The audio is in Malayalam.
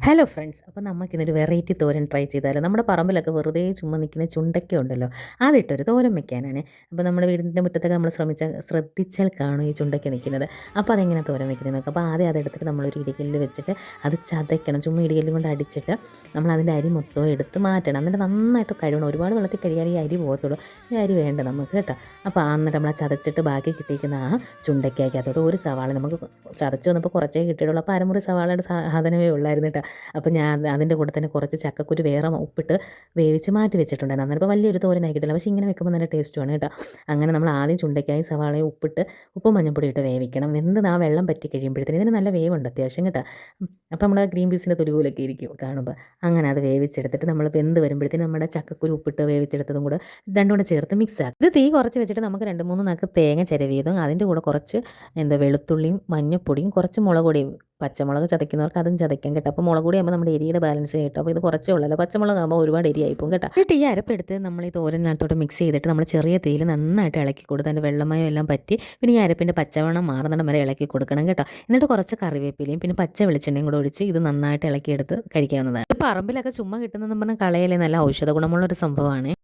ഹലോ ഫ്രണ്ട്സ്, അപ്പോൾ നമുക്കിന്നൊരു വെറൈറ്റി തോരൻ ട്രൈ ചെയ്താലോ. നമ്മുടെ പറമ്പിലൊക്കെ വെറുതെ ചുമ്മാ നിൽക്കുന്ന ചുണ്ടയ്ക്ക ഉണ്ടല്ലോ, അതിട്ടൊരു തോരൻ വെക്കാനാണ്. അപ്പോൾ നമ്മുടെ വീടിൻ്റെ മുറ്റത്തൊക്കെ നമ്മൾ ശ്രദ്ധിച്ചാൽ കാണും ഈ ചുണ്ടയ്ക്ക നിൽക്കുന്നത്. അപ്പോൾ അതെങ്ങനെ തോരൻ വെക്കുന്നത് നോക്കാം. അപ്പോൾ ആദ്യം അതെടുത്തിട്ട് നമ്മളൊരു ഇടികല്ലിൽ വെച്ചിട്ട് അത് ചതയ്ക്കണം. ചുമ്മാ ഇടികല്ലും കൊണ്ട് അടിച്ചിട്ട് നമ്മൾ അതിൻ്റെ അരി മൊത്തം എടുത്ത് മാറ്റണം. എന്നിട്ട് നന്നായിട്ട് കഴുകണം. ഒരുപാട് വെള്ളത്തിൽ കഴുകിയാൽ ഈ അരി പോകത്തുള്ളൂ. ഈ അരി വേണ്ട നമുക്ക് കേട്ടോ. അപ്പോൾ എന്നിട്ട് നമ്മൾ ചതച്ചിട്ട് ബാക്കി കിട്ടിയിരിക്കുന്ന ആ ചുണ്ടയ്ക്കകത്തോട്ട് ഒരു സവാള നമുക്ക് ചതച്ച് വന്നപ്പോൾ കുറച്ചേ കിട്ടിയുള്ളൂ. അപ്പോൾ അരമുറി സവാളയുടെ സാധനമേ ഉള്ളായിരുന്നു കേട്ടോ. അപ്പോൾ ഞാൻ അതിൻ്റെ കൂടെ തന്നെ കുറച്ച് ചക്കക്കുരു വേറെ ഉപ്പിട്ട് വേവിച്ച് മാറ്റി വെച്ചിട്ടുണ്ടായിരുന്നു. അന്നേരം ഇപ്പോൾ വലിയൊരു തോരനായി കിട്ടില്ല, പക്ഷേ ഇങ്ങനെ വെക്കുമ്പോൾ നല്ല ടേസ്റ്റുമാണ് കേട്ടോ. അങ്ങനെ നമ്മൾ ആദ്യം ചുണ്ടയ്ക്കായി സവാളയും ഉപ്പും മഞ്ഞൾപ്പൊടി ഇട്ട് വേവിക്കണം. വെന്ത് ആ വെള്ളം പറ്റി കഴിയുമ്പോഴത്തേന് ഇതിന് നല്ല വേവുണ്ട് അത്യാവശ്യം കേട്ടോ. അപ്പോൾ നമ്മുടെ ഗ്രീൻ പീസിൻ്റെ തൊലി പോലൊക്കെ ഇരിക്കും കാണുമ്പോൾ. അങ്ങനെ അത് വേവിച്ചെടുത്തിട്ട് നമ്മൾ വെന്ത് വരുമ്പോഴത്തേന് നമ്മുടെ ചക്കക്കുരു ഉപ്പിട്ട് വേവിച്ചെടുത്തതും കൂടെ രണ്ടും കൂടെ ചേർത്ത് മിക്സ് ആക്കും. ഇത് തീ കുറച്ച് വെച്ചിട്ട് നമുക്ക് 2-3 നക്ക് തേങ്ങ ചിരവിയതും അതിൻ്റെ കൂടെ കുറച്ച് വെളുത്തുള്ളിയും മഞ്ഞൾപ്പൊടിയും കുറച്ച് മുളക് പൊടിയും, പച്ചമുളക് ചതയ്ക്കുന്നവർക്ക് അതും ചതയ്ക്കാം കേട്ടോ. അപ്പോൾ മുളക് പൊടി ആകുമ്പോൾ നമ്മുടെ എരിയുടെ ബാലൻസ് കിട്ടും. അപ്പോൾ ഇത് കുറച്ചേ ഉള്ളല്ലോ, പച്ചമുളക് ആകുമ്പോൾ ഒരുപാട് എരിയായിപ്പോകും കേട്ടോ. എന്നിട്ട് ഈ അരപ്പെടുത്ത് നമ്മൾ ഈ തോരനകത്തോട്ട് മിക്സ് ചെയ്തിട്ട് നമ്മൾ ചെറിയ തീയിൽ നന്നായിട്ട് ഇളക്കി കൊടുത്ത് അതിൻ്റെ വെള്ളമയം എല്ലാം പറ്റി പിന്നെ ഈ അരപ്പിൻ്റെ പച്ചവണ്ണം മാറുന്നിടം വരെ ഇളക്കി കൊടുക്കണം കേട്ടോ. എന്നിട്ട് കുറച്ച് കറിവേപ്പിലയും പിന്നെ പച്ച വെളിച്ചെണ്ണയും കൂടെ ഒഴിച്ച് ഇത് നന്നായിട്ട് ഇളക്കിയെടുത്ത് കഴിക്കാവുന്നതാണ്. പറമ്പിലൊക്കെ ചുമ്മാ കിട്ടുന്നതെന്ന് പറഞ്ഞാൽ കളയലേ, നല്ല ഔഷധ ഗുണമുള്ളൊരു സംഭവമാണ്.